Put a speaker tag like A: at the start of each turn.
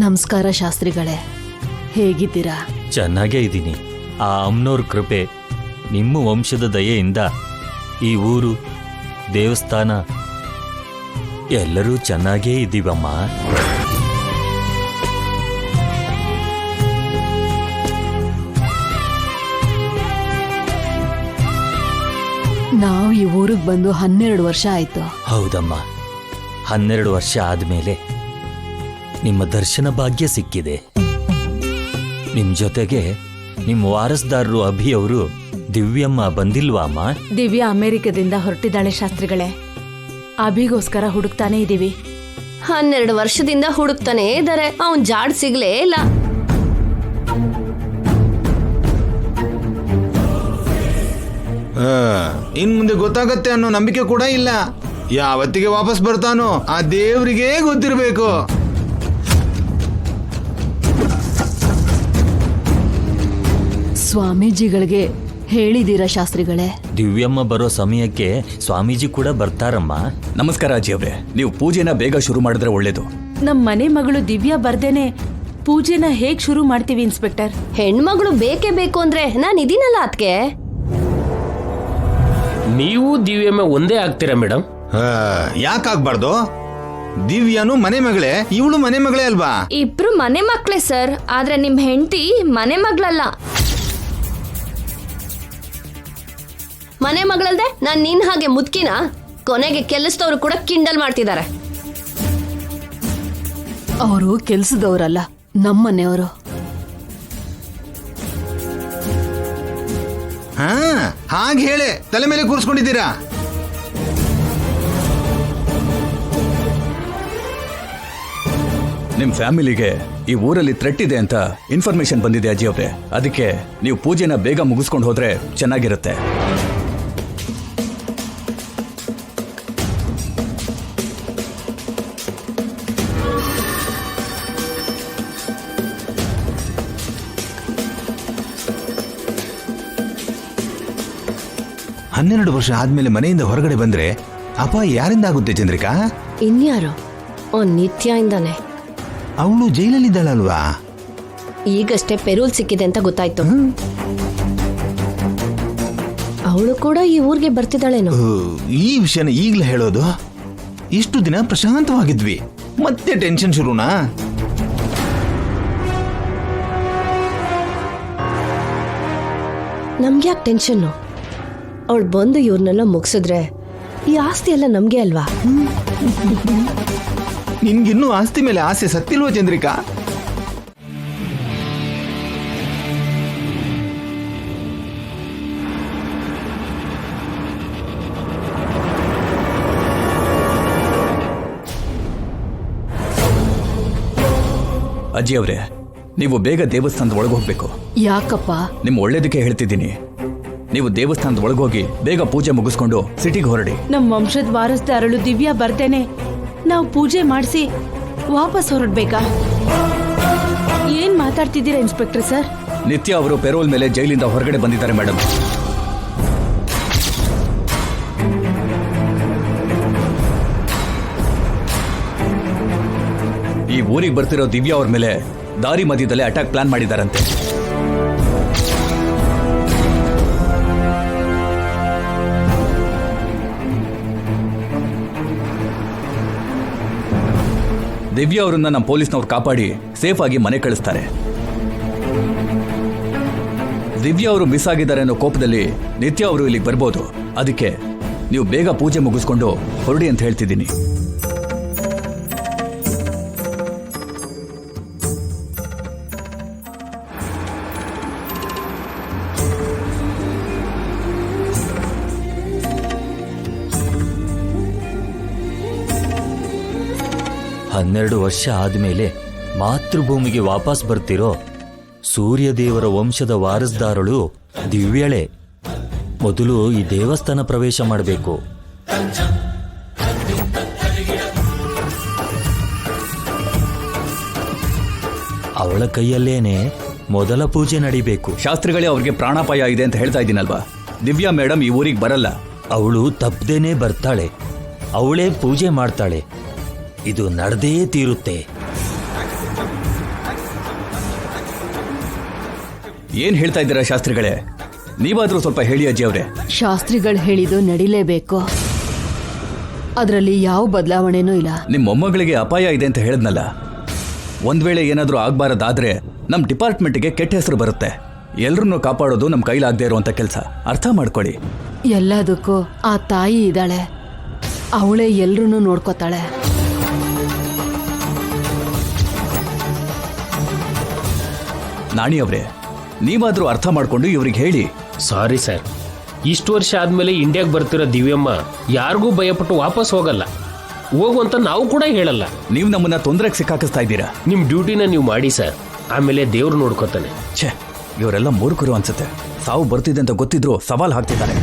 A: ನಮಸ್ಕಾರ ಶಾಸ್ತ್ರಿಗಳೇ, ಹೇಗಿದ್ದೀರಾ?
B: ಚೆನ್ನಾಗೇ ಇದ್ದೀನಿ. ಆ ಅಮ್ಮನವ್ರ ಕೃಪೆ, ನಿಮ್ಮ ವಂಶದ ದಯೆಯಿಂದ ಈ ಊರು, ದೇವಸ್ಥಾನ ಎಲ್ಲರೂ ಚೆನ್ನಾಗೇ ಇದ್ದೀವಮ್ಮ.
A: ನಾವು ಈ ಊರಿಗೆ ಬಂದು 12 ವರ್ಷ ಆಯ್ತು.
B: ಹೌದಮ್ಮ, 12 ವರ್ಷ ಆದ್ಮೇಲೆ ನಿಮ್ಮ ದರ್ಶನ ಭಾಗ್ಯ ಸಿಕ್ಕಿದೆ. ನಿಮ್ ಜೊತೆಗೆ ನಿಮ್ಮ ವಾರಸ್ದಾರರು ಅಭಿಯವರು ದಿವ್ಯಮ್ಮ ಬಂದಿಲ್ವಾ ಅಮ್ಮ?
C: ದಿವ್ಯಾ ಅಮೆರಿಕದಿಂದ ಹೊರಟಿದ್ದಾಳೆ ಶಾಸ್ತ್ರಿಗಳೇ. ಅಭಿಗೋಸ್ಕರ ಹುಡುಕ್ತಾನೆ ಇದೀವಿ.
D: 12 ವರ್ಷದಿಂದ ಹುಡುಕ್ತಾನೆ ಇದ್ದಾರೆ, ಅವನ್ ಜಾಡ್ ಸಿಗ್ಲೇ ಇಲ್ಲ.
E: ಇನ್ ಮುಂದೆ ಗೊತ್ತಾಗತ್ತೆ ಅನ್ನೋ ನಂಬಿಕೆ ಕೂಡ ಇಲ್ಲ. ಯಾವತ್ತಿಗೆ ವಾಪಸ್ ಬರ್ತಾನೋ ಆ ದೇವ್ರಿಗೆ ಗೊತ್ತಿರಬೇಕು.
A: ಸ್ವಾಮೀಜಿಗಳಿಗೆ ಹೇಳಿದೀರಾ ಶಾಸ್ತ್ರಿಗಳೇ?
B: ದಿವ್ಯಮ್ಮ ಬರೋ ಸಮಯಕ್ಕೆ ಸ್ವಾಮೀಜಿ ಕೂಡ ಬರ್ತಾರಮ್ಮ.
F: ನಮಸ್ಕಾರ ಅಜ್ಜಿ ಅವ್ರೆ, ನೀವು ಪೂಜೆನ ಬೇಗ ಶುರು ಮಾಡಿದ್ರೆ ಒಳ್ಳೇದು.
C: ನಮ್ ಮನೆ ಮಗಳು ದಿವ್ಯಾ ಬರ್ದೇನೆ ಪೂಜೆನ ಹೇಗ್ ಶುರು ಮಾಡ್ತೀವಿ ಇನ್ಸ್ಪೆಕ್ಟರ್?
D: ಹೆಣ್ಮಗಳು ಬೇಕೇ ಬೇಕು ಅಂದ್ರೆ ನಾನು ಇದೀನಲ್ಲ ಅದ್ಕೆ.
G: ನೀವು ದಿವ್ಯಮ್ಮ ಒಂದೇ ಆಗ್ತೀರಾ ಮೇಡಮ್?
E: ಯಾಕಾಗ್ಬಾರ್ದು? ದಿವ್ಯಾನು ಮನೆ ಮಗಳೇ, ಇವಳು ಮನೆ ಮಗಳೇ ಅಲ್ವಾ?
D: ಇಬ್ರು ಮನೆ ಮಕ್ಳೇ ಸರ್, ಆದ್ರೆ ನಿಮ್ ಹೆಂಡತಿ ಮನೆ ಮಗಳಲ್ಲ. ಮನೆ ಮಗಳಲ್ದೆ ನಾನ್ ನಿನ್ ಹಾಗೆ ಮುದ್ಕಿನ. ಕೊನೆಗೆ ಕೆಲಸದವ್ರು ಕೂಡ ಕಿಂಡಲ್ ಮಾಡ್ತಿದ್ದಾರೆ.
A: ಅವರು ಕೆಲ್ಸದವ್ರಲ್ಲ, ನಮ್ಮನೆಯವರು.
E: ಹಾಗೆ ಹೇಳಿ ತಲೆ ಮೇಲೆ ಕೂರಿಸ್ಕೊಂಡಿದ್ದೀರಾ.
F: ನಿಮ್ ಫ್ಯಾಮಿಲಿಗೆ ಈ ಊರಲ್ಲಿ ಥ್ರೆಟ್ ಇದೆ ಅಂತ ಇನ್ಫಾರ್ಮೇಶನ್ ಬಂದಿದೆ ಅಜ್ಜಿ ಅವ್ರೆ. ಅದಕ್ಕೆ ನೀವು ಪೂಜೆನ ಬೇಗ ಮುಗಿಸ್ಕೊಂಡು ಹೋದ್ರೆ ಚೆನ್ನಾಗಿರುತ್ತೆ.
E: ಹನ್ನೆರಡು ವರ್ಷ ಆದ್ಮೇಲೆ ಮನೆಯಿಂದ ಹೊರಗಡೆ ಬಂದ್ರೆ ಅಪಾಯ ಯಾರಿಂದ ಆಗುತ್ತೆ ಚಂದ್ರಿಕಾ?
D: ಇನ್ಯಾರು? ನಿತ್ಯ ಇಂದಾನೆ.
E: ಅವಳು ಜೈಲಲ್ಲಿದ್ದಾಳಲ್ವಾ?
D: ಈಗಷ್ಟೇ ಪೆರೂಲ್ ಸಿಕ್ಕಿದೆ ಅಂತ ಗೊತ್ತಾಯ್ತು. ಅವಳು ಕೂಡ ಈ ಊರಿಗೆ ಬರ್ತಿದ್ದಾಳೇನೋ.
E: ಈ ವಿಷಯನ ಈಗ್ಲೇ ಹೇಳೋದು? ಇಷ್ಟು ದಿನ ಪ್ರಶಾಂತವಾಗಿದ್ವಿ, ಮತ್ತೆ ಟೆನ್ಷನ್ ಶುರುನಾ?
D: ನಮ್ಗೆ ಯಾಕೆ ಟೆನ್ಷನ್ನು? ಅವಳು ಬಂದು ಇವ್ರನ್ನೆಲ್ಲ ಮುಗಿಸಿದ್ರೆ ಈ ಆಸ್ತಿ ಎಲ್ಲ ನಮ್ಗೆ ಅಲ್ವಾ?
E: ನಿನ್ಗಿನ್ನೂ ಆಸ್ತಿ ಮೇಲೆ ಆಸೆ ಸತ್ತಿಲ್ವ ಚಂದ್ರಿಕಾ?
F: ಅಜ್ಜಿ ಅವ್ರೆ, ನೀವು ಬೇಗ ದೇವಸ್ಥಾನದ ಒಳಗೆ ಹೋಗ್ಬೇಕು.
A: ಯಾಕಪ್ಪ?
F: ನಿಮ್ಮ ಒಳ್ಳೇದಕ್ಕೆ ಹೇಳ್ತಿದ್ದೀನಿ. ನೀವು ದೇವಸ್ಥಾನದ ಒಳಗೋಗಿ ಬೇಗ ಪೂಜೆ ಮುಗಿಸ್ಕೊಂಡು ಸಿಟಿಗೆ ಹೊರಡಿ.
C: ನಮ್ ವಂಶದ ವಾರಸ್ದಾರಳು ದಿವ್ಯಾ ಬರ್ದೇನೆ ನಾವು ಪೂಜೆ ಮಾಡಿಸಿ ವಾಪಸ್ ಹೊರಡ್ಬೇಕಾ? ಏನ್ ಮಾತಾಡ್ತಿದ್ದೀರಾ ಇನ್ಸ್ಪೆಕ್ಟರ್ ಸರ್?
F: ನಿತ್ಯ ಅವರು ಪೆರೋಲ್ ಮೇಲೆ ಜೈಲಿಂದ ಹೊರಗಡೆ ಬಂದಿದ್ದಾರೆ ಮೇಡಮ್. ಈ ಊರಿಗೆ ಬರ್ತಿರೋ ದಿವ್ಯಾ ಅವ್ರ ಮೇಲೆ ದಾರಿ ಮಧ್ಯದಲ್ಲೇ ಅಟ್ಯಾಕ್ ಪ್ಲಾನ್ ಮಾಡಿದಾರಂತೆ. ದಿವ್ಯಾ ಅವರನ್ನ ನಮ್ಮ ಪೊಲೀಸ್ನವ್ರು ಕಾಪಾಡಿ ಸೇಫ್ ಆಗಿ ಮನೆ ಕಳಿಸ್ತಾರೆ. ದಿವ್ಯಾ ಅವರು ಮಿಸ್ ಆಗಿದ್ದಾರೆ ಅನ್ನೋ ಕೋಪದಲ್ಲಿ ನಿತ್ಯ ಅವರು ಇಲ್ಲಿಗೆ ಬರ್ಬೋದು. ಅದಕ್ಕೆ ನೀವು ಬೇಗ ಪೂಜೆ ಮುಗಿಸ್ಕೊಂಡು ಹೊರಡಿ ಅಂತ ಹೇಳ್ತಿದ್ದೀನಿ.
B: ಹನ್ನೆರಡು ವರ್ಷ ಆದ್ಮೇಲೆ ಮಾತೃಭೂಮಿಗೆ ವಾಪಸ್ ಬರ್ತಿರೋ ಸೂರ್ಯದೇವರ ವಂಶದ ವಾರಸ್ದಾರಳು ದಿವ್ಯಳೆ ಮೊದಲು ಈ ದೇವಸ್ಥಾನ ಪ್ರವೇಶ ಮಾಡಬೇಕು. ಅವಳ ಕೈಯಲ್ಲೇನೆ ಮೊದಲ ಪೂಜೆ ನಡಿಬೇಕು.
F: ಶಾಸ್ತ್ರಿಗಳೇ ಅವ್ರಿಗೆ ಪ್ರಾಣಾಪಾಯ ಇದೆ ಅಂತ ಹೇಳ್ತಾ ಇದ್ದೀನಲ್ವಾ? ದಿವ್ಯಾ ಮೇಡಮ್ ಈ ಊರಿಗೆ ಬರಲ್ಲ.
B: ಅವಳು ತಪ್ಪದೇನೆ ಬರ್ತಾಳೆ, ಅವಳೇ ಪೂಜೆ ಮಾಡ್ತಾಳೆ. ಇದು ನಡೆದೇ ತೀರುತ್ತೆ.
F: ಏನ್ ಹೇಳ್ತಾ ಇದ್ದೀರಾ ಶಾಸ್ತ್ರಿಗಳೇ? ನೀವಾದ್ರೂ ಸ್ವಲ್ಪ ಹೇಳಿ ಅಜ್ಜಿ ಅವ್ರೆ.
A: ಶಾಸ್ತ್ರಿಗಳು ಹೇಳಿದ್ದು ನಡಿಲೇಬೇಕು. ಅದರಲ್ಲಿ ಯಾವ ಬದಲಾವಣೆನೂ ಇಲ್ಲ.
F: ನಿಮ್ಮ ಮೊಮ್ಮಗಳಿಗೆ ಅಪಾಯ ಇದೆ ಅಂತ ಹೇಳಿದ್ನಲ್ಲ, ಒಂದ್ ವೇಳೆ ಏನಾದ್ರೂ ಆಗ್ಬಾರದಾದ್ರೆ ನಮ್ ಡಿಪಾರ್ಟ್ಮೆಂಟ್ಗೆ ಕೆಟ್ಟ ಹೆಸರು ಬರುತ್ತೆ. ಎಲ್ರನ್ನೂ ಕಾಪಾಡೋದು ನಮ್ ಕೈಲಾಗದೆ ಇರುವಂತ ಕೆಲಸ, ಅರ್ಥ ಮಾಡ್ಕೊಳ್ಳಿ.
A: ಎಲ್ಲದಕ್ಕೂ ಆ ತಾಯಿ ಇದ್ದಾಳೆ, ಅವಳೇ ಎಲ್ರೂ ನೋಡ್ಕೋತಾಳೆ.
F: ನಾಣಿ ಅವ್ರೆ, ನೀವಾದ್ರೂ ಅರ್ಥ ಮಾಡ್ಕೊಂಡು ಇವ್ರಿಗೆ ಹೇಳಿ.
G: ಸಾರಿ ಸರ್, ಇಷ್ಟು ವರ್ಷ ಆದ್ಮೇಲೆ ಇಂಡಿಯಾಗೆ ಬರ್ತಿರೋ ದಿವ್ಯಮ್ಮ ಯಾರಿಗೂ ಭಯಪಟ್ಟು ವಾಪಸ್ ಹೋಗಲ್ಲ. ಹೋಗುವಂತ ನಾವು ಕೂಡ ಹೇಳಲ್ಲ.
F: ನೀವು ನಮ್ಮನ್ನ ತೊಂದರೆಗೆ ಸಿಕ್ಕಾಕಿಸ್ತಾ ಇದ್ದೀರಾ.
G: ನಿಮ್ ಡ್ಯೂಟಿನ ನೀವು ಮಾಡಿ ಸರ್, ಆಮೇಲೆ ದೇವ್ರು ನೋಡ್ಕೋತಾನೆ.
F: ಛೇ, ಇವರೆಲ್ಲ ಮೂರ್ಖರು ಅನ್ಸುತ್ತೆ. ಸಾವು ಬರ್ತಿದೆ ಅಂತ ಗೊತ್ತಿದ್ರು ಸವಾಲ್ ಹಾಕ್ತಿದ್ದಾರೆ.